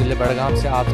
जिले बड़गाम से आप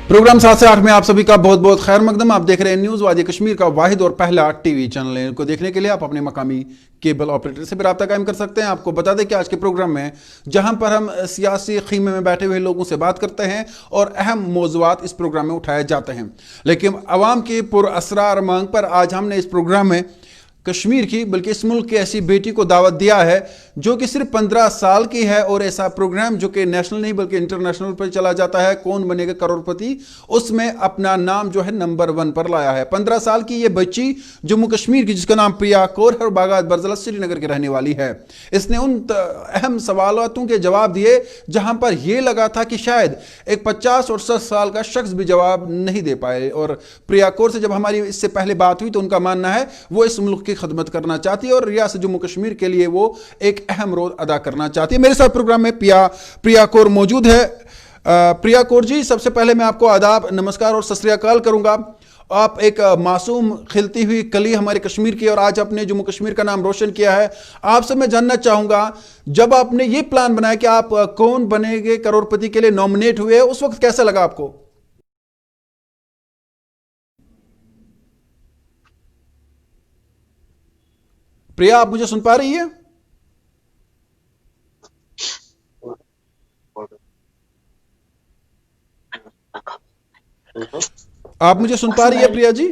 प्रोग्राम 7 से 8 में आप सभी का बहुत बहुत खैर मकदम। आप देख रहे हैं न्यूज़ वादी कश्मीर का वाहिद और पहला टीवी चैनल है। इनको देखने के लिए आप अपने मकामी केबल ऑपरेटर से भी रब्ता कायम कर सकते हैं। आपको बता दें कि आज के प्रोग्राम में जहां पर हम सियासी खीमे में बैठे हुए लोगों से बात करते हैं और अहम मौज़ूआत इस प्रोग्राम में उठाए जाते हैं, लेकिन अवाम की पुरअसरार मांग पर आज हमने इस प्रोग्राम में कश्मीर की बल्कि इस मुल्क की ऐसी बेटी को दावत दिया है जो कि सिर्फ 15 साल की है और ऐसा प्रोग्राम जो कि नेशनल नहीं बल्कि इंटरनेशनल पर चला जाता है, कौन बनेगा करोड़पति, उसमें अपना नाम जो है नंबर 1 पर लाया है। 15 साल की ये बच्ची जम्मू कश्मीर की जिसका नाम प्रिया कौर है और बागात बरजला श्रीनगर की रहने वाली है। इसने उन अहम सवालों के जवाब दिए जहां पर यह लगा था कि शायद एक 50 और 60 साल का शख्स भी जवाब नहीं दे पाए। और प्रिया कौर से जब हमारी इससे पहले बात हुई तो उनका मानना है वो इस मुल्क की खिदमत करना चाहती है और रियासत जम्मू कश्मीर के लिए वो एक अहम रोल अदा करना चाहती है। मेरे साथ प्रोग्राम में प्रिया कौर मौजूद है। प्रिया कौर जी, सबसे पहले मैं आपको आदाब, नमस्कार और सत श्री अकाल करूंगा। आप एक मासूम खिलती हुई कली हमारे कश्मीर की और आज आपने जम्मू कश्मीर का नाम रोशन किया है। आपसे मैं जानना चाहूंगा, जब आपने ये प्लान बनाया कि आप कौन बनेंगे करोड़पति के लिए नॉमिनेट हुए, उस वक्त कैसा लगा आपको? प्रिया, आप मुझे सुन पा रही है? आप मुझे सुन पा रही है प्रिया जी?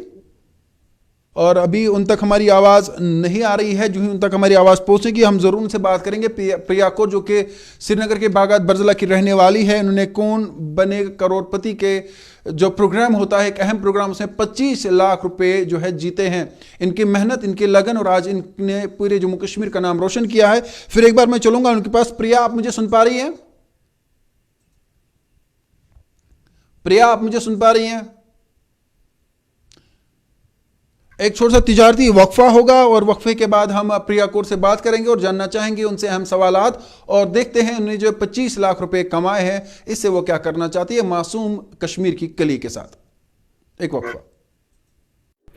और अभी उन तक हमारी आवाज़ नहीं आ रही है। जो ही उन तक हमारी आवाज़ पहुंचेगी हम ज़रूर उनसे बात करेंगे। प्रिया कौर जो कि श्रीनगर के बागात बरजला की रहने वाली है, इन्होंने कौन बने करोड़पति के जो प्रोग्राम होता है, एक अहम प्रोग्राम, उसमें 25 लाख रुपए जो है जीते हैं। इनकी मेहनत, इनकी लगन और आज इनने पूरे जम्मू कश्मीर का नाम रोशन किया है। फिर एक बार मैं चलूंगा उनके पास। प्रिया, आप मुझे सुन पा रही हैं? प्रिया, आप मुझे सुन पा रही हैं? एक छोटा सा तिजारती वक्फा होगा और वक्फे के बाद हम प्रिया कौर से बात करेंगे और जानना चाहेंगे उनसे अहम सवालात और देखते हैं उन्हें जो 25 लाख रुपए कमाए हैं इससे वो क्या करना चाहती है मासूम कश्मीर की कली के साथ। एक वक्फा।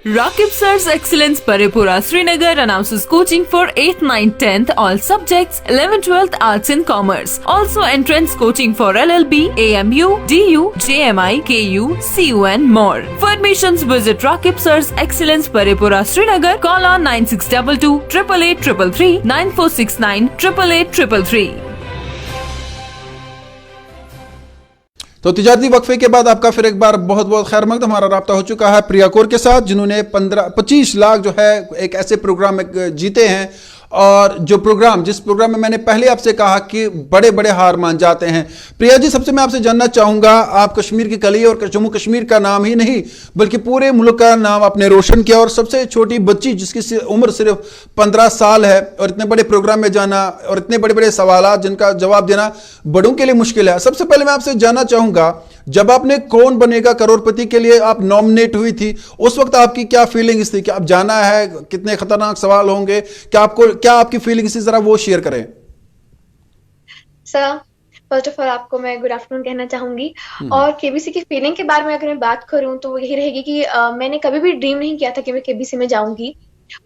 Rakib Sir's Excellence Paripura Srinagar announces coaching for 8th, 9th, 10th all subjects, 11th, 12th Arts and Commerce. Also entrance coaching for LLB, AMU, DU, JMI, KU, CU and more. For admissions visit Rakib Sir's Excellence Paripura Srinagar. Call on 9622 888 333 9469 888 333. तो तिजारती वक्फे के बाद आपका फिर एक बार बहुत बहुत खैर मकदम। हमारा राब्ता हो चुका है प्रिया कौर के साथ जिन्होंने 25 लाख जो है एक ऐसे प्रोग्राम में जीते हैं और जिस प्रोग्राम में मैंने पहले आपसे कहा कि बड़े बड़े हार मान जाते हैं। प्रिया जी, सबसे मैं आपसे जानना चाहूंगा, आप कश्मीर की कली और जम्मू कश्मीर का नाम ही नहीं बल्कि पूरे मुल्क का नाम आपने रोशन किया और सबसे छोटी बच्ची जिसकी उम्र सिर्फ 15 साल है और इतने बड़े प्रोग्राम में जाना और इतने बड़े बड़े सवाल जिनका जवाब देना बड़ों के लिए मुश्किल है। सबसे पहले मैं आपसे जानना चाहूंगा, जब आपने कौन बनेगा करोड़पति के लिए आप नॉमिनेट हुई थी, उस वक्त आपकी क्या फीलिंग्स थी कि आप जाना है, कितने खतरनाक सवाल होंगे, क्या आपकी फीलिंग्स थी, जरा वो शेयर करें। सर, फर्स्ट ऑफ ऑल आपको मैं गुड आफ्टरनून कहना चाहूंगी। और केबीसी की फीलिंग के बारे में अगर मैं बात करूं तो वो यही रहेगी कि मैंने कभी भी ड्रीम नहीं किया था कि मैं केबीसी में जाऊंगी,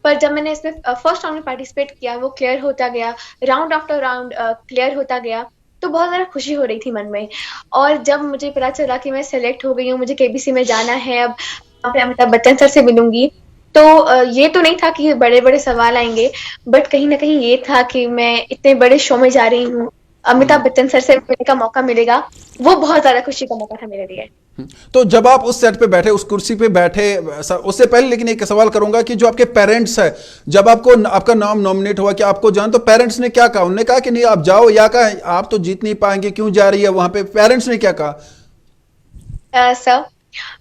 पर जब मैंने इसमें फर्स्ट राउंड में पार्टिसिपेट किया, वो क्लियर होता गया, राउंड आफ्टर राउंड क्लियर होता गया, तो बहुत ज़्यादा खुशी हो रही थी मन में। और जब मुझे पता चला कि मैं सेलेक्ट हो गई हूँ, मुझे केबीसी में जाना है, अब वहाँ पे अमिताभ बच्चन सर से मिलूंगी, तो ये तो नहीं था कि बड़े बड़े सवाल आएंगे, बट कहीं ना कहीं ये था कि मैं इतने बड़े शो में जा रही हूँ, अमिताभ बच्चन सर से मिलने का मौका मिलेगा, वो बहुत ज़्यादा खुशी का मौका था मेरे लिए। तो जब आप उस सेट पे बैठे, उस कुर्सी पे बैठे, उससे पहले लेकिन एक सवाल करूंगा कि जो आपके पेरेंट्स है, जब आपका नाम नॉमिनेट हुआ कि आपको जान, तो पेरेंट्स ने क्या कहा? उन्होंने कहा कि नहीं आप जाओ, या कहा आप तो जीत नहीं पाएंगे, क्यों जा रही है वहां पे? पेरेंट्स ने क्या कहा? सर,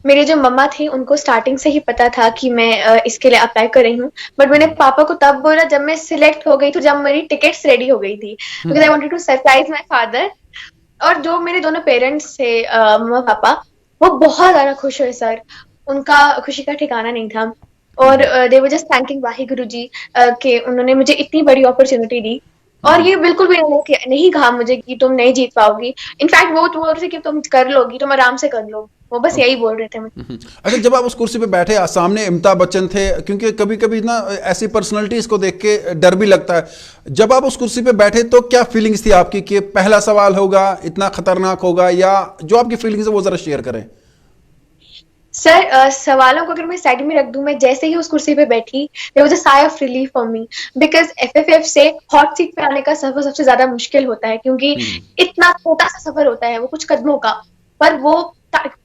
मेरे जो मम्मा थी उनको स्टार्टिंग से ही पता था कि मैं इसके लिए अप्लाई कर रही हूँ, बट मैंने पापा को तब बोला जब मैं सिलेक्ट हो गई थी, जब मेरी टिकट्स रेडी हो गई थी, because I wanted to surprise my father. और जो मेरे दोनों पेरेंट्स थे, मम्मा पापा, वो बहुत ज्यादा खुश हुए सर, उनका खुशी का ठिकाना नहीं था। और दे were just thanking Waheguru ji कि उन्होंने मुझे इतनी बड़ी अपॉर्चुनिटी दी। और ये बिल्कुल भी नहीं कहा मुझे कि तुम नहीं जीत पाओगी। इनफैक्ट वो बोल रहे थे कि तुम कर लोगी, तुम आराम से कर लो, वो बस यही बोल रहे थे मुझे। अच्छा, जब आप उस कुर्सी पे बैठे सामने अमिताभ बच्चन थे, क्योंकि कभी कभी ना ऐसी पर्सनालिटीज को देख के डर भी लगता है। जब आप उस कुर्सी पे बैठे तो क्या फीलिंग्स थी आपकी कि पहला सवाल होगा, इतना खतरनाक होगा, या जो आपकी फीलिंग्स है वो जरा शेयर करें। सर सवालों को अगर मैं साइड में रख दूं, मैं जैसे ही उस कुर्सी पे बैठी, there was a sigh of relief for me, because FFF से हॉट सीट पे आने का सफर सबसे ज्यादा मुश्किल होता है, क्योंकि इतना छोटा सा सफर होता है, वो कुछ कदमों का, पर वो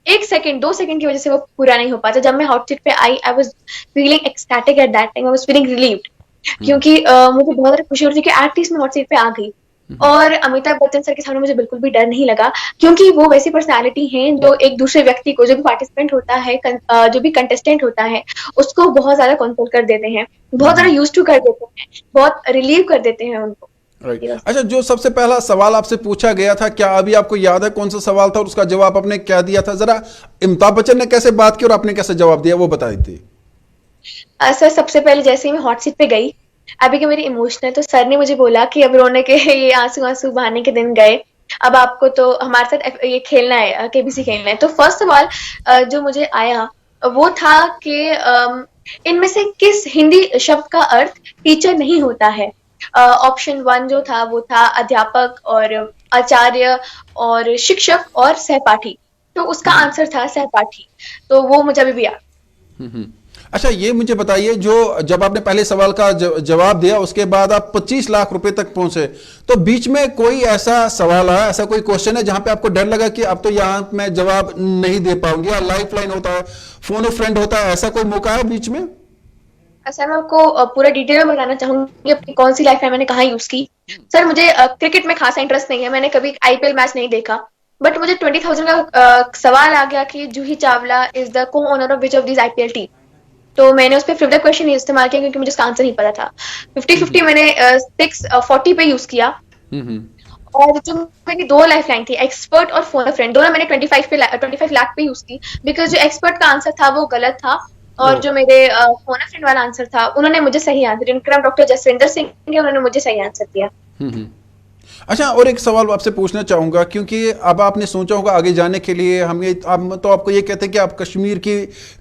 1 सेकंड 2 सेकंड की वजह से वो पूरा नहीं हो पाता। जब मैं हॉट सीट पे आई, I was feeling ecstatic at that time, I was feeling relieved, क्योंकि मुझे बहुत ज्यादा खुशी हो रही थी कि एटलीस्ट मैं हॉट सीट पे आ गई। और अमिताभ बच्चन सर के सामने मुझे बिल्कुल भी डर नहीं लगा, क्योंकि वो वैसी पर्सनालिटी हैं जो एक दूसरे व्यक्ति को, जो भी पार्टिसिपेंट होता है, जो भी कंटेस्टेंट होता है, उसको बहुत ज्यादा कंसोल कर देते हैं, बहुत ज्यादा यूज टू कर देते हैं, बहुत रिलीव कर देते हैं उनको। राइट। अच्छा, जो सबसे पहला सवाल आपसे पूछा गया था, क्या अभी आपको याद है कौन सा सवाल था और उसका जवाब आपने क्या दिया था? जरा अमिताभ बच्चन ने कैसे बात की और आपने कैसे जवाब दिया वो बता दीजिए। सर सबसे पहले जैसे ही मैं हॉट सीट पे गई, अभी के मेरी इमोशनल, तो सर ने मुझे बोला कि अब रोने के ये आंसू आंसू बहाने के दिन गए, अब आपको तो हमारे साथ ये खेलना है, केबीसी खेलना है। तो फर्स्ट सवाल जो मुझे आया वो था कि इनमें से किस हिंदी शब्द का अर्थ टीचर नहीं होता है। ऑप्शन 1 जो था वो था अध्यापक और आचार्य और शिक्षक और सहपाठी, तो उसका आंसर था सहपाठी। तो वो मुझे अभी भी याद। अच्छा, ये मुझे बताइए, जो जब आपने पहले सवाल का जवाब दिया उसके बाद आप 25 लाख रुपए तक पहुंचे, तो बीच में कोई ऐसा सवाल आया, ऐसा कोई क्वेश्चन है जहां पे आपको डर लगा कि अब तो यहां मैं जवाब नहीं दे पाऊंगी, या लाइफ लाइन होता है, फोन ऑफ फ्रेंड होता है, ऐसा कोई मौका है बीच में? सर मैं आपको पूरा डिटेल में बताना चाहूंगी अपनी कौन सी लाइफ लाइन मैंने कहाँ यूज की। सर मुझे क्रिकेट में खासा इंटरेस्ट नहीं है, मैंने कभी आईपीएल मैच नहीं देखा, बट मुझे 20,000 का सवाल आ गया कि जूही चावला इज द को owner of which of this IPL team. तो मैंने उस पर फ्लिप द क्वेश्चन इस्तेमाल किया, क्योंकि मुझे उसका आंसर नहीं पता था। 50-50 मैंने 640 पे यूज किया। और जो मेरी 2 लाइफ लाइन थी, एक्सपर्ट और फोन फ्रेंड, दोनों मैंने 25 लाख पे यूज की, बिकॉज जो एक्सपर्ट का आंसर था वो गलत था, और जो मेरे फोन फ्रेंड वाला आंसर था, उन्होंने मुझे सही आंसर, जिनका नाम डॉक्टर जसविंदर सिंह है, उन्होंने मुझे सही आंसर दिया। अच्छा, और एक सवाल आपसे पूछना चाहूंगा, क्योंकि अब आपने सोचा होगा आगे जाने के लिए, हम तो आपको ये कहते हैं कि आप कश्मीर की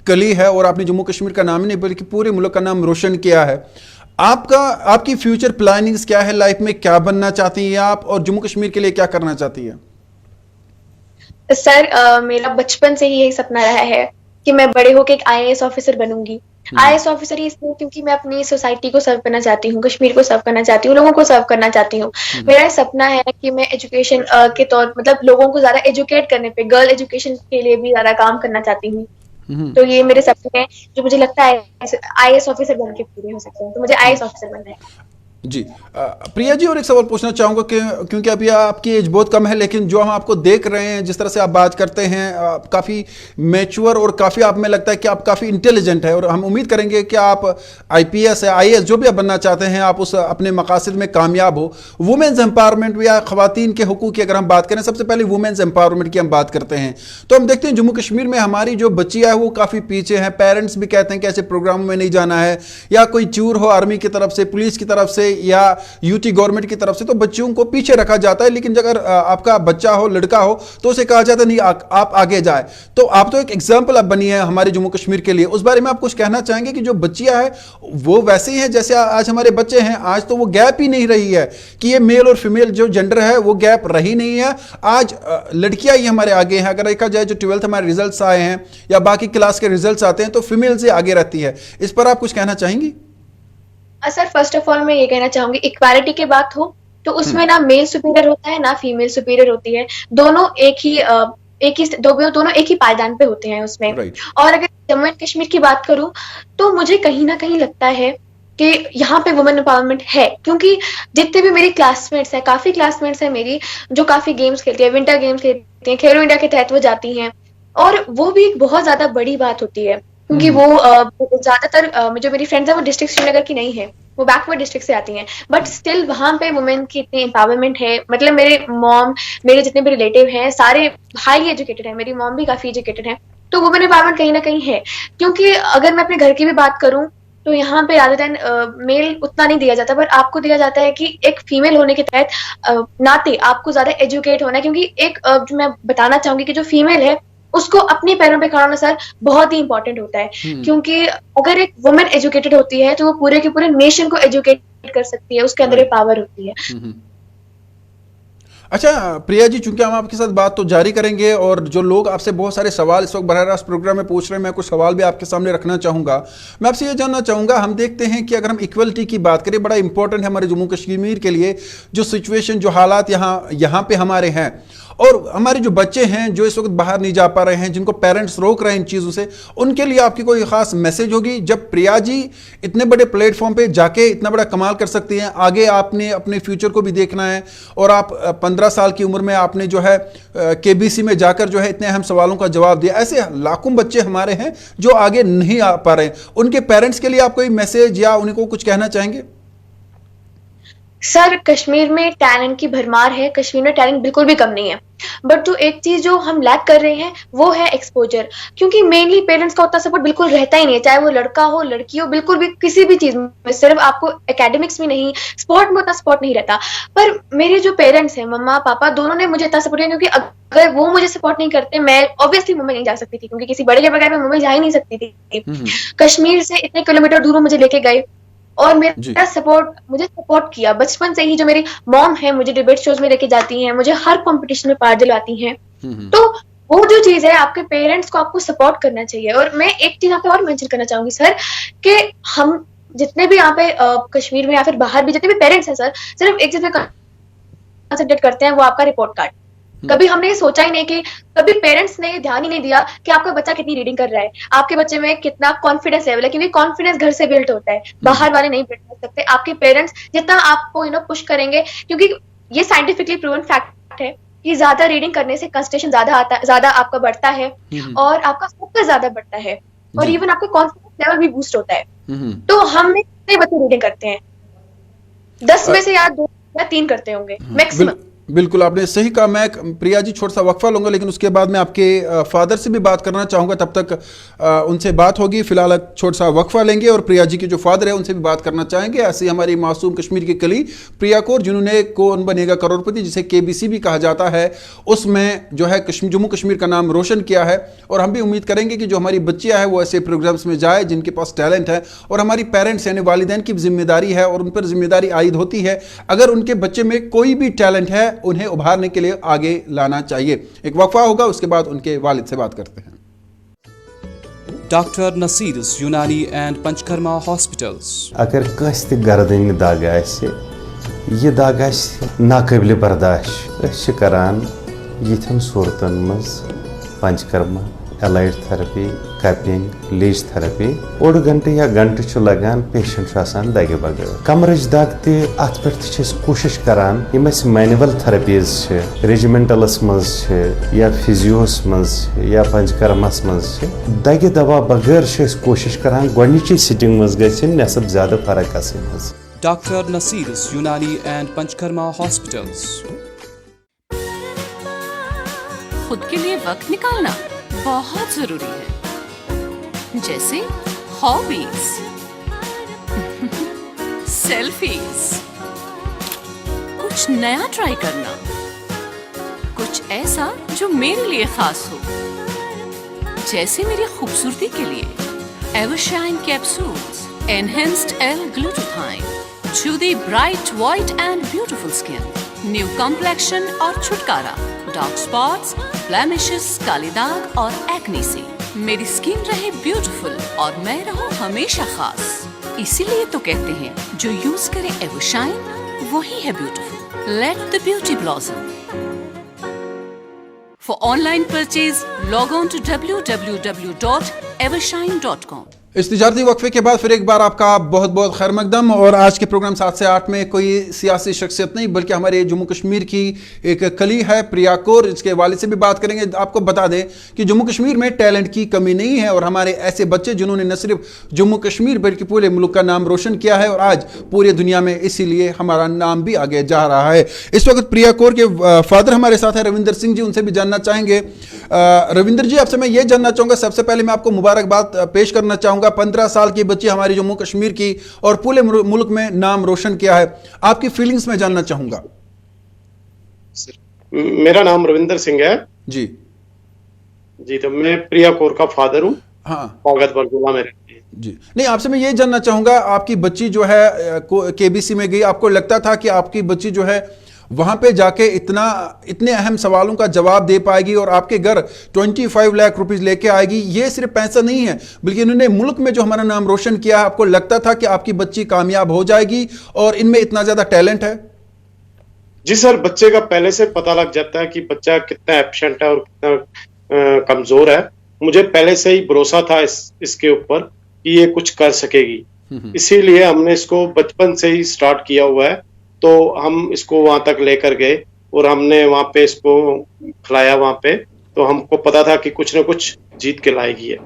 कली है और आपने जम्मू कश्मीर का नाम ही नहीं बल्कि पूरे मुल्क का नाम रोशन किया है। आपकी फ्यूचर प्लानिंग्स क्या है, लाइफ में क्या बनना चाहती हैं आप, और जम्मू कश्मीर के लिए क्या करना चाहती है? सर मेरा बचपन से ही यही सपना रहा है कि मैं बड़े होकर एक आईएएस ऑफिसर बनूंगी। आईएएस ऑफिसर ही इसलिए क्योंकि मैं अपनी सोसाइटी को सर्व करना चाहती हूँ, कश्मीर को सर्व करना चाहती हूँ, लोगों को सर्व करना चाहती हूँ। मेरा सपना है कि मैं एजुकेशन के तौर, मतलब लोगों को ज्यादा एजुकेट करने पे, गर्ल एजुकेशन के लिए भी ज्यादा काम करना चाहती हूँ। तो ये मेरे सपने हैं जो मुझे लगता है आईएएस ऑफिसर बन के पूरे हो सकते हैं, तो मुझे आईएएस ऑफिसर बनना है। जी प्रिया जी, और एक सवाल पूछना चाहूँगा कि क्योंकि अभी आपकी एज बहुत कम है, लेकिन जो हम आपको देख रहे हैं, जिस तरह से आप बात करते हैं, काफ़ी मैच्योर और काफ़ी आप में लगता है कि आप काफ़ी इंटेलिजेंट है, और हम उम्मीद करेंगे कि आप आईपीएस या आईएएस जो भी आप बनना चाहते हैं, आप उस अपने मकासद में कामयाब हो। वुमेन्स एम्पावरमेंट या ख़वातीन के हुकूक़ की अगर हम बात करें, सबसे पहले वुमेन्स एम्पावरमेंट की हम बात करते हैं, तो हम देखते हैं जम्मू कश्मीर में हमारी जो बच्चियाँ है वो काफ़ी पीछे हैं। पेरेंट्स भी कहते हैं कि ऐसे प्रोग्रामों में नहीं जाना है, या कोई चूर हो आर्मी की तरफ से, पुलिस की तरफ से, या यूटी गवर्नमेंट की तरफ से, तो बच्चियों को पीछे रखा जाता है। लेकिन अगर आपका बच्चा हो, लड़का हो, तो उसे कहा जाता है नहीं आप आगे जाए। तो आप तो एक एग्जांपल अब बनी है हमारे जम्मू कश्मीर के लिए, उस बारे में आप कुछ कहना चाहेंगे कि जो बच्चियां हैं वो वैसे ही हैं जैसे आज हमारे बच्चे हैं? आज तो वो गैप ही नहीं रही है कि ये मेल और फीमेल जो जेंडर है वो गैप रही नहीं है। आज लड़कियां ही हमारे आगे हैं। अगर देखा जाए जो 12th हमारे रिजल्ट्स आए हैं या बाकी क्लास के रिजल्ट्स आते हैं, तो फीमेल से आगे रहती है। इस पर आप कुछ कहना चाहेंगी? सर फर्स्ट ऑफ ऑल मैं ये कहना चाहूंगी, इक्वालिटी की बात हो तो उसमें ना मेल सुपीरियर होता है ना फीमेल सुपीरियर होती है, दोनों दोनों एक ही पायदान पे होते हैं उसमें। और अगर जम्मू एंड कश्मीर की बात करूं तो मुझे कहीं ना कहीं लगता है कि यहाँ पे वुमेन एम्पावरमेंट है, क्योंकि जितने भी मेरी क्लासमेट्स हैं, काफी क्लासमेट्स हैं मेरी जो काफी गेम्स खेलती है, विंटर गेम्स खेलती हैं, खेलो इंडिया के तहत वो जाती हैं, और वो भी एक बहुत ज्यादा बड़ी बात होती है, क्योंकि वो ज्यादातर जो मेरी फ्रेंड्स है वो डिस्ट्रिक्ट श्रीनगर की नहीं है, वो बैकवर्ड डिस्ट्रिक्ट से आती हैं, बट स्टिल वहां पे वुमेन की इतनी एम्पावरमेंट है। मतलब मेरे मॉम, मेरे जितने भी रिलेटिव हैं सारे हाईली एजुकेटेड हैं, मेरी मॉम भी काफी एजुकेटेड है, तो वुमेन एम्पावरमेंट कहीं ना कहीं है। क्योंकि अगर मैं अपने घर की भी बात करूं तो यहाँ पे रादर देन मेल उतना नहीं दिया जाता, पर आपको दिया जाता है कि एक फीमेल होने के तहत नाते आपको ज्यादा एजुकेट होना है। क्योंकि एक जो मैं बताना चाहूंगी कि जो फीमेल है उसको अपने पैरों पे खड़ा होना सर बहुत ही इंपॉर्टेंट होता है। क्योंकि अगर एक वुमेन एजुकेटेड होती है तो वो पूरे के पूरे नेशन को एजुकेट कर सकती है, उसके अंदर एक पावर होती है। अच्छा प्रिया जी, चूंकि हम आपके साथ बात तो जारी करेंगे और जो लोग आपसे बहुत सारे सवाल इस वक्त बराह रास्त प्रोग्राम में पूछ रहे हैं, मैं कुछ सवाल भी आपके सामने रखना चाहूंगा। मैं आपसे ये जानना चाहूंगा, हम देखते हैं कि अगर हम इक्वलिटी की बात करें, बड़ा इंपॉर्टेंट है हमारे जम्मू कश्मीर के लिए जो सिचुएशन, जो हालात यहाँ पे हमारे हैं, और हमारे जो बच्चे हैं जो इस वक्त बाहर नहीं जा पा रहे हैं, जिनको पेरेंट्स रोक रहे हैं इन चीज़ों से, उनके लिए आपकी कोई खास मैसेज होगी? जब प्रिया जी इतने बड़े प्लेटफॉर्म पे जाके इतना बड़ा कमाल कर सकती हैं, आगे आपने अपने फ्यूचर को भी देखना है, और आप 15 साल की उम्र में आपने जो है केबीसी में जाकर जो है इतने अहम सवालों का जवाब दिया। ऐसे लाखों बच्चे हमारे हैं जो आगे नहीं आ पा रहे हैं, उनके पेरेंट्स के लिए आप कोई मैसेज या उनको कुछ कहना चाहेंगे? सर कश्मीर में टैलेंट की भरमार है, कश्मीर में टैलेंट बिल्कुल भी कम नहीं है, बट जो एक चीज जो हम लैक कर रहे हैं वो है एक्सपोजर। क्योंकि मेनली पेरेंट्स का उतना सपोर्ट बिल्कुल रहता ही नहीं है, चाहे वो लड़का हो लड़की हो, बिल्कुल भी किसी भी चीज में, सिर्फ आपको एकेडमिक्स में नहीं, स्पोर्ट में उतना सपोर्ट नहीं रहता। पर मेरे जो पेरेंट्स हैं, मम्मा पापा दोनों ने मुझे इतना सपोर्ट किया, क्योंकि अगर वो मुझे सपोर्ट नहीं करते, मैं ऑब्वियसली मुंबई नहीं जा सकती थी, क्योंकि किसी बड़े के बगैर मैं मुंबई जा ही नहीं सकती थी। कश्मीर से इतने किलोमीटर दूर मुझे लेके गए और मेरा मुझे सपोर्ट किया बचपन से ही। जो मेरी मॉम है मुझे डिबेट शोज में लेके जाती हैं, मुझे हर कंपटीशन में पार्ट दिलाती हैं। तो वो जो चीज है, आपके पेरेंट्स को आपको सपोर्ट करना चाहिए। और मैं एक चीज यहाँ पे और मेंशन करना चाहूंगी सर, कि हम जितने भी यहाँ पे कश्मीर में या फिर बाहर भी जितने भी पेरेंट्स हैं सर, सिर्फ एक चीज में कंसंट्रेट करते हैं, वो आपका रिपोर्ट कार्ड। कभी हमने ये सोचा ही नहीं कि कभी पेरेंट्स ने ध्यान ही नहीं दिया कि आपका बच्चा कितनी रीडिंग कर रहा है, आपके बच्चे में कितना कॉन्फिडेंस लेवल है। क्योंकि कॉन्फिडेंस घर से बिल्ड होता है, बाहर वाले नहीं बिल्ड कर सकते। आपके पेरेंट्स जितना आपको पुश करेंगे, क्योंकि ये साइंटिफिकली प्रूवन फैक्ट है कि ज्यादा रीडिंग करने से कंसंट्रेशन ज्यादा आपका बढ़ता है, और आपका फोकस ज्यादा बढ़ता है, और इवन आपका कॉन्फिडेंस लेवल भी बूस्ट होता है। तो हम में कितने बच्चे रीडिंग करते हैं? 10 में से या 2 या 3 करते होंगे मैक्सिमम। बिल्कुल आपने सही कहा। मैं प्रिया जी छोटा सा वक्फा लूंगा, लेकिन उसके बाद मैं आपके फादर से भी बात करना चाहूँगा, तब तक उनसे बात होगी। फिलहाल छोटा सा वक्फा लेंगे और प्रिया जी के जो फादर है उनसे भी बात करना चाहेंगे। ऐसी हमारी मासूम कश्मीर की कली प्रिया कौर, जिन्होंने कौन बनेगा करोड़पति, जिसे केबीसी भी कहा जाता है, उसमें जो है जम्मू कश्मीर का नाम रोशन किया है। और हम भी उम्मीद करेंगे कि जो हमारी बच्चियाँ हैं वो ऐसे प्रोग्राम्स में जाए जिनके पास टैलेंट है, और हमारी पेरेंट्स यानी वालिदैन की जिम्मेदारी है और उन पर जिम्मेदारी आयद होती है, अगर उनके बच्चे में कोई भी टैलेंट है उन्हें उभारने के लिए आगे लाना चाहिए। एक वक्फा होगा, उसके बाद उनके वालिद से बात करते हैं। डॉक्टर नसीर यूनानी एंड पंचकर्मा हॉस्पिटल्स। अगर कस गर्दन दाग यह दाग नाकाबिल बर्दाश्त करान यिथन सूरतन मज पंचकर्मा, एलाइड थेरेपी, कपिंग, लेज थेरेपी। 1 घंटे या घंटे लगान पेशेंट दगे बगैर। कमरच दाग तथ पे कोशिश करान मैनुअल थेरेपीज रेजिमेंटलस मज या फिजियोस मज या पंचकर्मस मज दगे दवा बगैर कोशिश करान गोडनिची सिटिंग मज गई नसब ज्यादा फर्क मज। डॉक्टर नसीर यूनानी एंड पंचकर्मा हॉस्पिटल्स। खुद के लिए वक्त निकालना बहुत जरूरी है, जैसे हॉबीज, सेल्फीज, कुछ नया ट्राई करना, कुछ ऐसा जो मेरे लिए खास हो, जैसे मेरी खूबसूरती के लिए Evershine capsules, enhanced L glutathione, Judi bright white and beautiful skin, new complexion और छुटकारा डार्क स्पॉट्स, ब्लेमिशेस, काले दाग और एक्ने से। मेरी स्किन रहे ब्यूटीफुल और मैं रहूं हमेशा खास। इसीलिए तो कहते हैं जो यूज करे एवरशाइन वही है beautiful. Let the beauty blossom. For online purchase, log on to www.evershine.com. इस तिजारती वक्फे के बाद फिर एक बार आपका बहुत बहुत खैर मकदम। और आज के प्रोग्राम 7 से 8 में कोई सियासी शख्सियत नहीं बल्कि हमारे जम्मू कश्मीर की एक कली है प्रिया कौर, इसके वालिद से भी बात करेंगे। आपको बता दें कि जम्मू कश्मीर में टैलेंट की कमी नहीं है और हमारे ऐसे बच्चे जिन्होंने न सिर्फ जम्मू कश्मीर बल्कि पूरे मुल्क का नाम रोशन किया है और आज पूरी दुनिया में इसीलिए हमारा नाम भी आगे जा रहा है। इस वक्त प्रिया कौर के फादर हमारे साथ है रविंदर सिंह जी, उनसे भी जानना चाहेंगे। रविंदर जी, आपसे मैं ये जानना चाहूँगा, सबसे पहले मैं आपको मुबारकबाद पेश करना चाहूँगा। 15 साल की बच्ची हमारी जम्मू कश्मीर की और पूरे मुल्क में नाम रोशन किया है, आपकी फीलिंग्स में जानना चाहूँगा। मेरा नाम रविंदर सिंह है जी। जी, तो मैं प्रिया कौर का फादर हूँ। हाँ स्वागत बरगुला में रहती है जी। नहीं, आपसे मैं ये जानना चाहूँगा, आपकी बच्ची जो है केबीसी में गई, आपको लगता था कि आपकी बच्ची जो है वहां पे जाके इतने अहम सवालों का जवाब दे पाएगी और आपके घर 25 लाख रुपीस लेके आएगी? ये सिर्फ पैसा नहीं है बल्कि इन्होंने मुल्क में जो हमारा नाम रोशन किया है। आपको लगता था कि आपकी बच्ची कामयाब हो जाएगी और इनमें इतना ज्यादा टैलेंट है? जी सर, बच्चे का पहले से पता लग जाता है कि बच्चा कितना एब्सेंट है और कितना कमजोर है। मुझे पहले से ही भरोसा था इसके ऊपर कि ये कुछ कर सकेगी, इसीलिए हमने इसको बचपन से ही स्टार्ट किया हुआ है। तो हम इसको वहां तक लेकर गए और हमने वहां पे इसको खिलाया वहां पे, तो हमको पता था कि कुछ ना कुछ जीत के लाएगी है।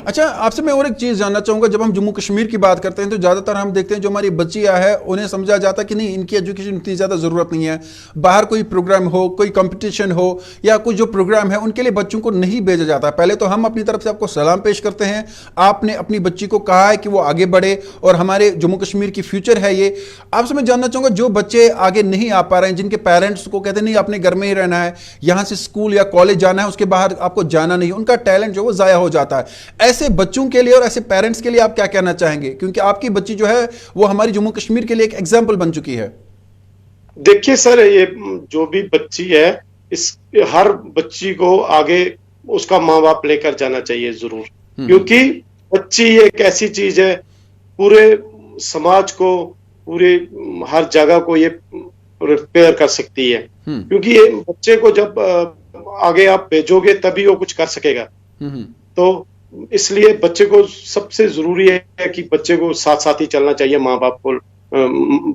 अच्छा, आपसे मैं और एक चीज जानना चाहूंगा। जब हम जम्मू कश्मीर की बात करते हैं तो ज्यादातर हम देखते हैं जो हमारी बच्चियां है उन्हें समझा जाता कि नहीं, इनकी एजुकेशन इतनी ज्यादा जरूरत नहीं है, बाहर कोई प्रोग्राम हो, कोई कंपटीशन हो या कोई जो प्रोग्राम है उनके लिए बच्चों को नहीं भेजा जाता। पहले तो हम अपनी तरफ से आपको सलाम पेश करते हैं, आपने अपनी बच्ची को कहा है कि वो आगे बढ़े और हमारे जम्मू कश्मीर की फ्यूचर है ये। आपसे मैं जानना चाहूंगा, जो बच्चे आगे नहीं आ पा रहे हैं, जिनके पेरेंट्स को कहते नहीं आपने घर में ही रहना है, यहां से स्कूल या कॉलेज जाना है, उसके बाहर आपको जाना नहीं, उनका टैलेंट जो वो जाया हो जाता है, ऐसे बच्चों के लिए और ऐसे पेरेंट्स के लिए आप क्या कहना चाहेंगे? क्योंकि आपकी बच्ची जो है वो हमारी जम्मू कश्मीर के लिए एक एग्जाम्पल बन चुकी है। देखिए सर, ये जो भी बच्ची है, इस हर बच्ची को आगे उसका माँ बाप लेकर जाना चाहिए जरूर, क्योंकि बच्ची एक ऐसी चीज है पूरे समाज को, पूरे हर जगह को ये रिपेयर कर सकती है। क्योंकि ये बच्चे को जब आगे आप भेजोगे तभी वो कुछ कर सकेगा। तो इसलिए बच्चे को सबसे जरूरी है कि बच्चे को साथ साथ ही चलना चाहिए, माँ बाप को,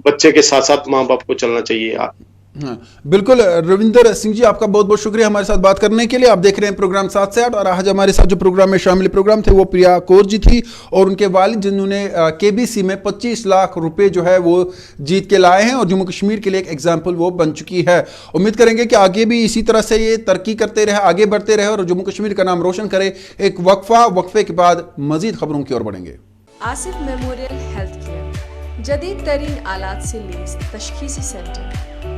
बच्चे के साथ साथ माँ बाप को चलना चाहिए। हाँ, बिल्कुल। रविंदर सिंह जी, आपका बहुत बहुत शुक्रिया हमारे साथ बात करने के लिए। आप देख रहे हैं प्रोग्राम 7 से 8 और आज हमारे साथ जो प्रोग्राम में शामिल प्रोग्राम थे वो प्रिया कौर जी थी और उनके वालिद जिन्होंने केबीसी में 25 लाख रुपए जो है वो जीत के लाए हैं और जम्मू कश्मीर के लिए एक एग्जाम्पल वो बन चुकी है। उम्मीद करेंगे कि आगे भी इसी तरह से ये तरक्की करते रहे, आगे बढ़ते रहे और जम्मू कश्मीर का नाम रोशन करे। एक वक्फे के बाद मजीद खबरों की ओर बढ़ेंगे। आसिफ मेमोरियल हेल्थ केयर जदीद तरीन आलात से लैस तशखीसी सेंटर,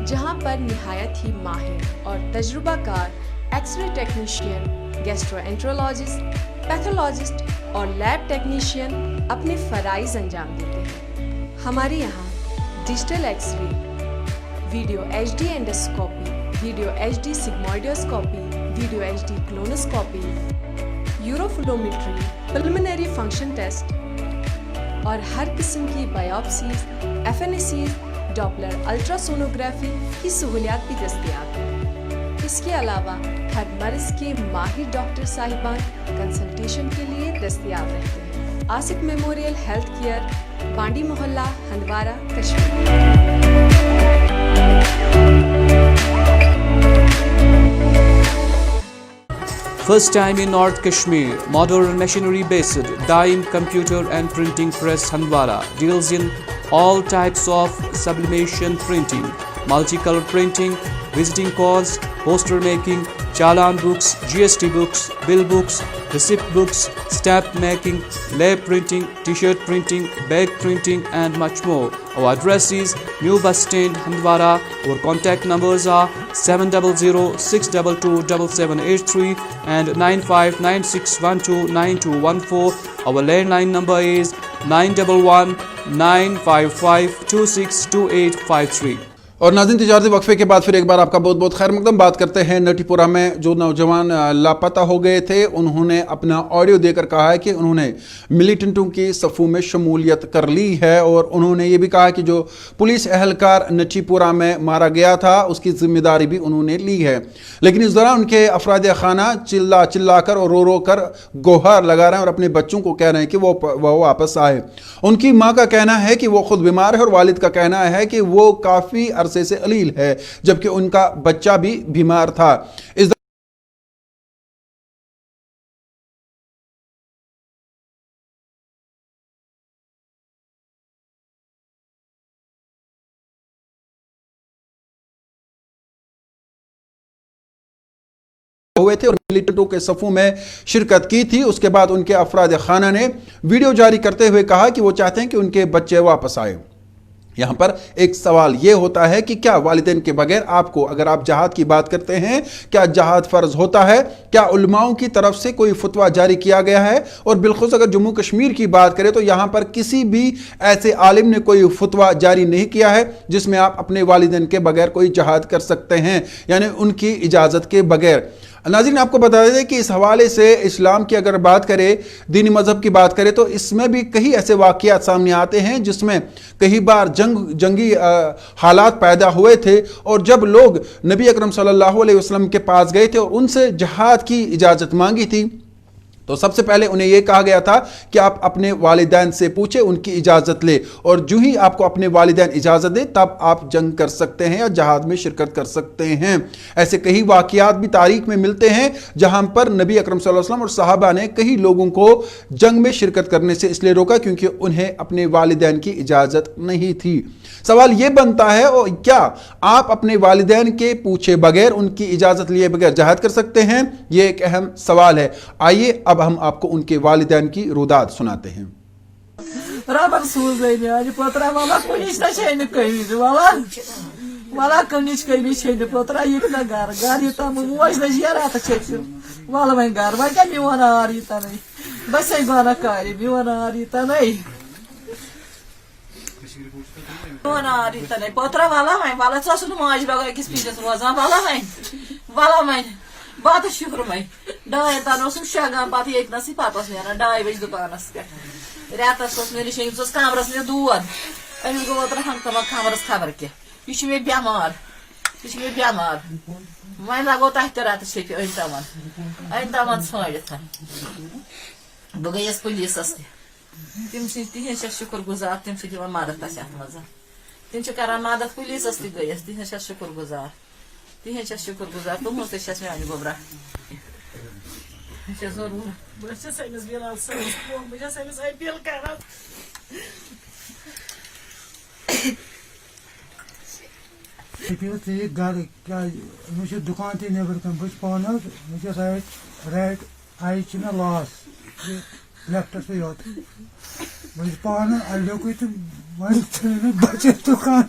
जहां पर निहायत ही माहिर और तजुर्बाकार एक्सरे टेक्नीशियन, गैस्ट्रोएंट्रोलॉजिस्ट, पैथोलॉजिस्ट और लैब टेक्नीशियन अपने फ़राइज़ अंजाम देते हैं। हमारे यहाँ digital x-ray, video HD endoscopy, video HD sigmoidoscopy, video HD colonoscopy, uroflowmetry, pulmonary function test और हर किस्म की बायोप्सीज, FNACs, डॉपलर अल्ट्रासोनोग्राफी की सहूलियात भी दस्तयाब है। इसके अलावा हर मर्ज के माहिर डॉक्टर साहिबान कंसल्टेशन के लिए दस्तयाब रहते हैं। आसिफ मेमोरियल हेल्थ केयर, बांडी मोहल्ला, Handwara, Kashmir. First time in North Kashmir, modern machinery-based dyeing, computer and printing press Handwara deals in all types of sublimation printing, multicolor printing, visiting cards, poster making, challan books, GST books, bill books, receipt books, stamp making, lab printing, t-shirt printing, bag printing and much more. Our address is New Bus Stand, Handwara. Our contact numbers are 700-622-7783 and 9596129214. Our landline number is 911-955-262853. और नाज़रीन, तिजारती वक्फे के बाद फिर एक बार आपका बहुत बहुत खैर मकदम। बात करते हैं नटीपुरा में जो नौजवान लापता हो गए थे, उन्होंने अपना ऑडियो देकर कहा है कि उन्होंने मिलिटेंटों की सफ़ों में शमूलियत कर ली है और उन्होंने ये भी कहा कि जो पुलिस एहलकार नटीपुरा में मारा गया था उसकी जिम्मेदारी भी उन्होंने ली है। लेकिन इस दौरान उनके अफराद खाना चिल्ला चिल्ला कर और रो रो कर गुहार लगा रहे हैं और अपने बच्चों को कह रहे हैं कि वो वापस आए। उनकी माँ का कहना है कि वो खुद बीमार है और वालिद का कहना है कि वो काफ़ी अरसे से अलील है, जबकि उनका बच्चा भी बीमार था। इस हुए थे और मिलिटेंटों के सफों में शिरकत की थी। उसके बाद उनके अफराद खाना ने वीडियो जारी करते हुए कहा कि वो चाहते हैं कि उनके बच्चे वापस आए। यहां पर एक सवाल यह होता है कि क्या वालिदैन के बगैर आपको, अगर आप जहाद की बात करते हैं, क्या जहाद फर्ज होता है? क्या उलमाओं की तरफ से कोई फतवा जारी किया गया है? और बिलखुस अगर जम्मू कश्मीर की बात करें तो यहां पर किसी भी ऐसे आलिम ने कोई फतवा जारी नहीं किया है जिसमें आप अपने वालिदैन के बगैर कोई जहाद कर सकते हैं, यानी उनकी इजाजत के बगैर। नाज़रीन, आपको बता दें कि इस हवाले से इस्लाम की अगर बात करें, दीनी मजहब की बात करें, तो इसमें भी कई ऐसे वाक़यात सामने आते हैं जिसमें कई बार जंगी हालात पैदा हुए थे और जब लोग नबी अकरम सल्लल्लाहु अलैहि वसल्लम के पास गए थे और उनसे जहाद की इजाज़त मांगी थी तो सबसे पहले उन्हें यह कहा गया था कि आप अपने वालिदैन से पूछे, उनकी इजाज़त ले, और जो ही आपको अपने वालिदैन इजाज़त दे तब आप जंग कर सकते हैं या जहाद में शिरकत कर सकते हैं। ऐसे कई वाक़यात भी तारीख में मिलते हैं जहां पर नबी अकरम सल्लल्लाहु अलैहि वसल्लम और सहाबा ने कई लोगों को जंग में शिरकत करने से इसलिए रोका क्योंकि उन्हें अपने वालिदैन की इजाज़त नहीं थी। सवाल यह बनता है, और क्या आप अपने वालिदैन के पूछे बगैर, उनकी इजाज़त लिए बगैर जहाद कर सकते हैं? यह एक अहम सवाल है। आइए अब हम आपको उनके वालिदैन की रुदात सुनाते हैं। बात शुक्र मैं डाय तान शगान पे ये पत ना 2 बजे दुकानस पे रेतस मे कमरस मे दूर अमिस गो ओतर हम कमरस खबर क्या ये बेमार वह लगो तह तो रेत अन तमान षाड़ित बह गयस पुलिस तम तिहद शुक्र गुजार तम मदद अत मज तम कर मदद पुलिस गयस तिहद शुक्र गुजार तुम मे गोबरा जरूर घर दुकान ते नबर कम बस पान राइट आई मे लॉस लेफ्टस पे योत बस पान अल्लोक बचे दुकान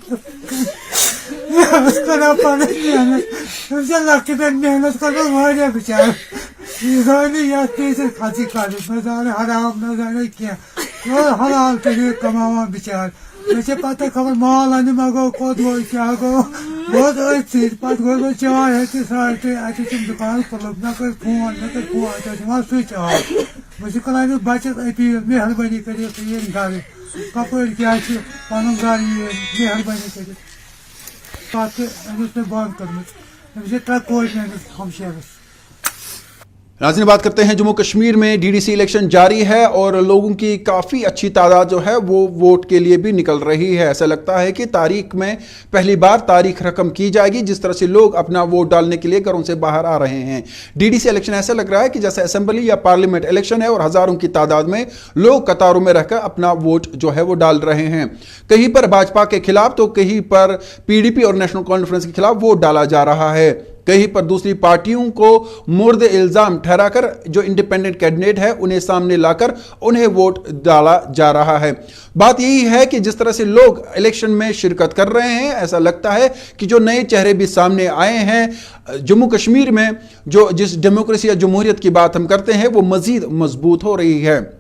लक्ट पे मेहनत कर बेचार खासी कर हराम न जाने क्या हलाल तरीके कमा बेचार मे पता खबर माल अन मा गो कोद गो क्या गो बहुत पे गो चाय साढ़े अम दुकान खोल न कर फोन स्विच ऑफ बस कर बचत अपील मेहरबानी कर घर कपर क्या पन घर मेहरबानी कर बंद कर ट्रक हमशेरस। नाज़रीन, बात करते हैं जम्मू कश्मीर में डीडीसी इलेक्शन जारी है और लोगों की काफ़ी अच्छी तादाद जो है वो वोट के लिए भी निकल रही है। ऐसा लगता है कि तारीख में पहली बार तारीख रकम की जाएगी जिस तरह से लोग अपना वोट डालने के लिए घरों से बाहर आ रहे हैं। डीडीसी इलेक्शन ऐसा लग रहा है कि जैसे असेंबली या पार्लियामेंट इलेक्शन है और हज़ारों की तादाद में लोग कतारों में रहकर अपना वोट जो है वो डाल रहे हैं। कहीं पर भाजपा के खिलाफ तो कहीं पर पीडीपी और नेशनल कॉन्फ्रेंस के खिलाफ वोट डाला जा रहा है। कहीं पर दूसरी पार्टियों को मुर्द इल्जाम ठहराकर जो इंडिपेंडेंट कैंडिडेट है उन्हें सामने लाकर उन्हें वोट डाला जा रहा है। बात यही है कि जिस तरह से लोग इलेक्शन में शिरकत कर रहे हैं, ऐसा लगता है कि जो नए चेहरे भी सामने आए हैं जम्मू कश्मीर में, जो जिस डेमोक्रेसी या जमहूरियत की बात हम करते हैं वो मजीद मजबूत हो रही है।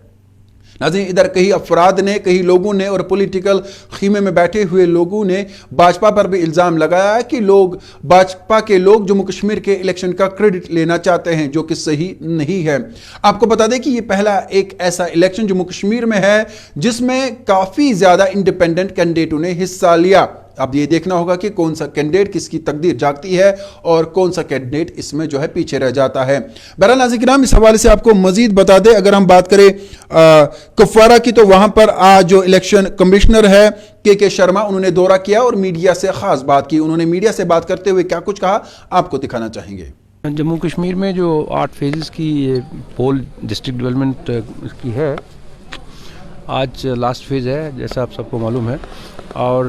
नाज़रीन, इधर कई अफराद ने, कई लोगों ने और पॉलिटिकल खीमे में बैठे हुए लोगों ने भाजपा पर भी इल्ज़ाम लगाया है कि भाजपा के लोग जम्मू कश्मीर के इलेक्शन का क्रेडिट लेना चाहते हैं, जो कि सही नहीं है। आपको बता दें कि ये पहला एक ऐसा इलेक्शन जम्मू कश्मीर में है जिसमें काफ़ी ज़्यादा इंडिपेंडेंट कैंडिडेटों ने हिस्सा लिया। अब ये देखना होगा कि कौन सा कैंडिडेट किसकी तकदीर जागती है और कौन सा कैंडिडेट इसमें जो है पीछे रह जाता है। बहरहाल नाज़रीन, इस हवाले से आपको मजीद बता दें, अगर हम बात करें कुपवारा की, तो वहां पर आज जो इलेक्शन कमिश्नर है के शर्मा, उन्होंने दौरा किया और मीडिया से खास बात की। उन्होंने मीडिया से बात करते हुए क्या कुछ कहा, आपको दिखाना चाहेंगे। जम्मू कश्मीर में जो 8 फेजेस की पोल डिस्ट्रिक्ट डेवलपमेंट की है, आज लास्ट फेज है जैसा आप सबको मालूम है, और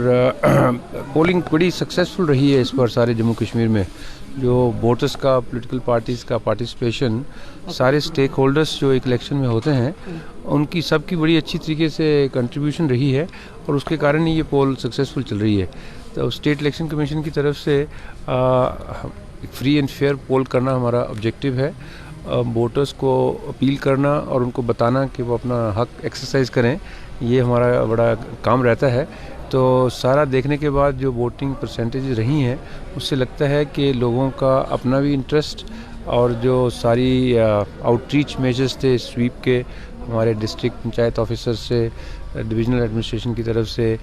पोलिंग बड़ी सक्सेसफुल रही है इस बार सारे जम्मू कश्मीर में। जो वोटर्स का, पॉलिटिकल पार्टीज़ का पार्टिसिपेशन, सारे स्टेक होल्डर्स जो एक इलेक्शन में होते हैं, उनकी सबकी बड़ी अच्छी तरीके से कंट्रीब्यूशन रही है और उसके कारण ही ये पोल सक्सेसफुल चल रही है। तो स्टेट इलेक्शन कमीशन की तरफ से फ्री एंड फेयर पोल करना हमारा ऑब्जेक्टिव है। वोटर्स को अपील करना और उनको बताना कि वो अपना हक एक्सरसाइज करें, ये हमारा बड़ा काम रहता है। तो सारा देखने के बाद जो वोटिंग परसेंटेज रही हैं, उससे लगता है कि लोगों का अपना भी इंटरेस्ट और जो सारी आउटरीच मेजर्स थे स्वीप के, हमारे डिस्ट्रिक्ट पंचायत ऑफिसर से, डिविजनल एडमिनिस्ट्रेशन की तरफ से,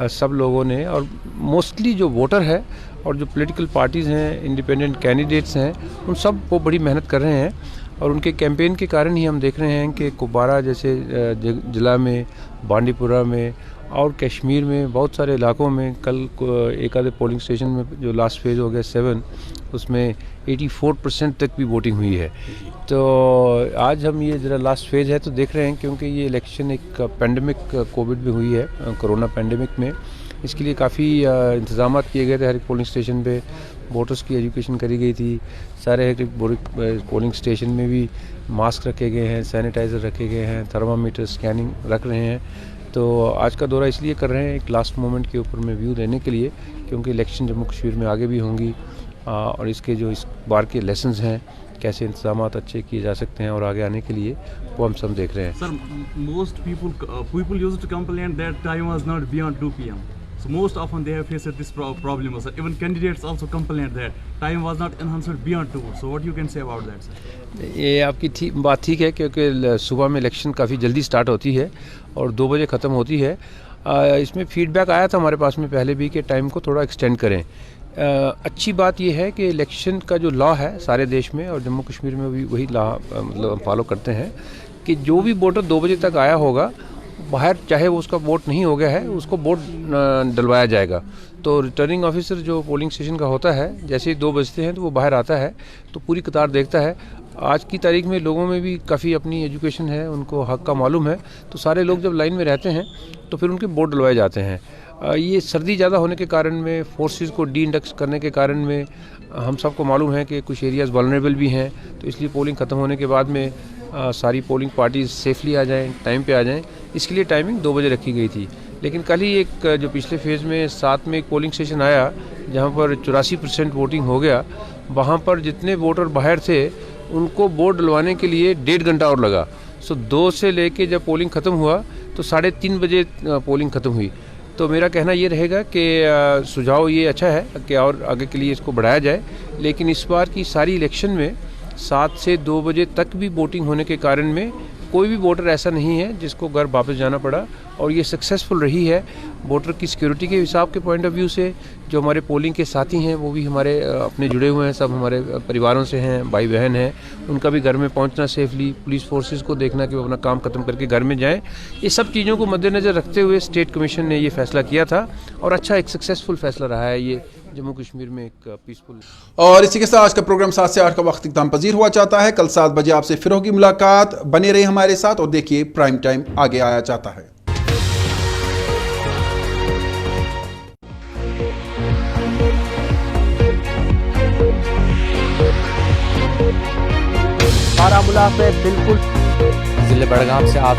सब लोगों ने, और मोस्टली जो वोटर है और जो पॉलिटिकल पार्टीज़ हैं, इंडिपेंडेंट कैंडिडेट्स हैं, उन सब वो बड़ी मेहनत कर रहे हैं। और उनके कैंपेन के कारण ही हम देख रहे हैं कि कुपवारा जैसे ज़िला में, बांडीपुरा में और कश्मीर में बहुत सारे इलाकों में कल एक आधे पोलिंग स्टेशन में जो लास्ट फेज हो गया 7, उसमें 84% तक भी वोटिंग हुई है। तो आज हम ये ज़रा लास्ट फेज है तो देख रहे हैं, क्योंकि ये इलेक्शन एक पेंडेमिक कोविड में हुई है, कोरोना पेंडेमिक में, इसके लिए काफ़ी इंतजाम किए गए थे। हर एक पोलिंग स्टेशन पे वोटर्स की एजुकेशन करी गई थी। सारे हर एक पोलिंग स्टेशन में भी मास्क रखे गए हैं, सैनिटाइज़र रखे गए हैं, थर्मामीटर स्कैनिंग रख रहे हैं। तो आज का दौरा इसलिए कर रहे हैं एक लास्ट मोमेंट के ऊपर में व्यू देने के लिए, क्योंकि इलेक्शन जम्मू कश्मीर में आगे भी होंगी और इसके जो इस बार के लेसन्स हैं, कैसे इंतजाम अच्छे किए जा सकते हैं और आगे आने के लिए, वो हम सब देख रहे हैं। Sir, most people used to complain that time was not beyond 2 p.m. So most often they have faced this problem, sir. Even candidates also complained that time was not enhanced beyond 2. So what you can say about that, sir? ये आपकी बात ठीक है, क्योंकि सुबह में election काफ़ी जल्दी स्टार्ट होती है और 2 बजे ख़त्म होती है। इसमें फीडबैक आया था हमारे पास में पहले भी कि टाइम को थोड़ा एक्सटेंड करें। अच्छी बात यह है कि इलेक्शन का जो लॉ है सारे देश में और जम्मू कश्मीर में भी वही लॉ मतलब फॉलो करते हैं कि जो भी वोटर 2 बजे तक आया होगा, बाहर चाहे वो उसका वोट नहीं हो गया है, उसको वोट डलवाया जाएगा। तो रिटर्निंग ऑफिसर जो पोलिंग स्टेशन का होता है, जैसे ही 2 बजते हैं तो वो बाहर आता है, तो पूरी कतार देखता है। आज की तारीख में लोगों में भी काफ़ी अपनी एजुकेशन है, उनको हक का मालूम है, तो सारे लोग जब लाइन में रहते हैं तो फिर उनके वोट डलवाए जाते हैं। ये सर्दी ज़्यादा होने के कारण में, फोर्सेस को डी इंडक्स करने के कारण में, हम सबको मालूम है कि कुछ एरियाज़ वल्नरेबल भी हैं, तो इसलिए पोलिंग ख़त्म होने के बाद में सारी पोलिंग पार्टीज सेफली आ जाएं, टाइम पे आ जाएं, इसके लिए टाइमिंग 2 बजे रखी गई थी। लेकिन कल ही एक जो पिछले फेज़ में 7 में एक पोलिंग स्टेशन आया जहां पर 84% वोटिंग हो गया, वहां पर जितने वोटर बाहर थे उनको वोट डलवाने के लिए 1.5 घंटा और लगा। सो 2 से लेके जब पोलिंग ख़त्म हुआ तो 3:30 बजे पोलिंग ख़त्म हुई। तो मेरा कहना ये रहेगा कि सुझाव ये अच्छा है कि और आगे के लिए इसको बढ़ाया जाए, लेकिन इस बार की सारी इलेक्शन में 7 से 2 बजे तक भी वोटिंग होने के कारण में कोई भी वोटर ऐसा नहीं है जिसको घर वापस जाना पड़ा, और ये सक्सेसफुल रही है। वोटर की सिक्योरिटी के हिसाब के पॉइंट ऑफ व्यू से जो हमारे पोलिंग के साथी हैं वो भी हमारे अपने जुड़े हुए हैं, सब हमारे परिवारों से हैं, भाई बहन हैं, उनका भी घर में पहुंचना सेफली, पुलिस फोर्सेस को देखना कि वो अपना काम ख़त्म करके घर में जाएं, ये सब चीज़ों को मद्देनज़र रखते हुए स्टेट कमीशन ने ये फ़ैसला किया था और अच्छा एक सक्सेसफुल फ़ैसला रहा है ये जम्मू कश्मीर में एक पीसफुल। और इसी के साथ आज का प्रोग्राम 7 से 8 का वक्त इख्तिताम पजीर हुआ चाहता है। कल 7 बजे आपसे फिर होगी मुलाकात। बने रहिए हमारे साथ और देखिए प्राइम टाइम आगे आया चाहता है। बारामूला में बिल्कुल जिले बड़गाम से आप